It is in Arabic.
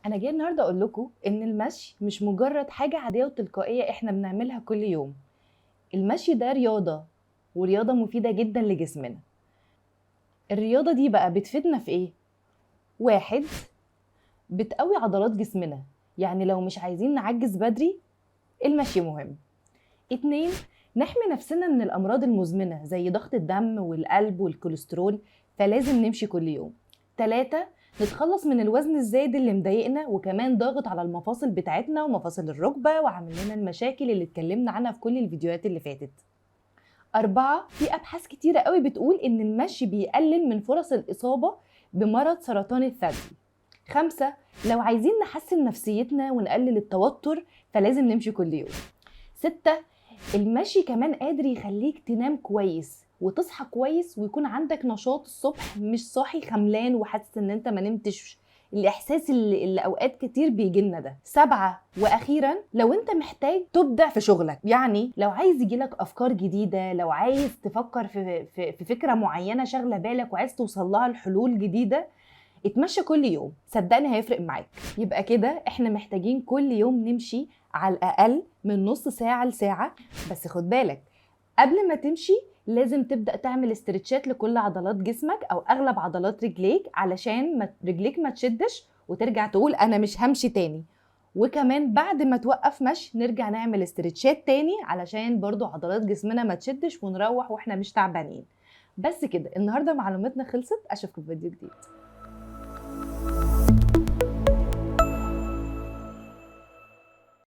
انا جاي النهارده اقول لكم ان المشي مش مجرد حاجه عاديه وتلقائيه احنا بنعملها كل يوم. المشي ده رياضه، ورياضه مفيده جدا لجسمنا. الرياضه دي بقى بتفيدنا في ايه؟ واحد، بتقوي عضلات جسمنا، يعني لو مش عايزين نعجز بدري المشي مهم. اتنين، نحمي نفسنا من الامراض المزمنه زي ضغط الدم والقلب والكوليسترول، فلازم نمشي كل يوم. تلاتة، نتخلص من الوزن الزايد اللي مضايقنا وكمان ضاغط على المفاصل بتاعتنا ومفاصل الركبة وعامل لنا المشاكل اللي اتكلمنا عنها في كل الفيديوهات اللي فاتت. أربعة، في أبحاث كتيرة قوي بتقول إن المشي بيقلل من فرص الإصابة بمرض سرطان الثدي. خمسة، لو عايزين نحسن نفسيتنا ونقلل التوتر فلازم نمشي كل يوم. ستة، المشي كمان قادر يخليك تنام كويس وتصحى كويس ويكون عندك نشاط الصبح، مش صاحي خملان وحاسس ان انت ما نمتش، الاحساس اللي اوقات كتير بيجيلنا ده. سبعة واخيرا، لو انت محتاج تبدع في شغلك، يعني لو عايز يجيلك افكار جديدة، لو عايز تفكر في فكرة معينة شاغلة بالك وعايز توصل لها لحلول جديدة، اتمشى كل يوم، صدقني هيفرق معاك. يبقى كده احنا محتاجين كل يوم نمشي على الأقل من نص ساعة لساعة. بس خد بالك، قبل ما تمشي لازم تبدأ تعمل استرتشات لكل عضلات جسمك أو أغلب عضلات رجليك، علشان رجليك ما تشدش وترجع تقول أنا مش همشي تاني. وكمان بعد ما توقف مشي نرجع نعمل استرتشات تاني علشان برضو عضلات جسمنا ما تشدش ونروح واحنا مش تعبانين. بس كده، النهاردة معلوماتنا خلصت، أشوفكم في فيديو جديد.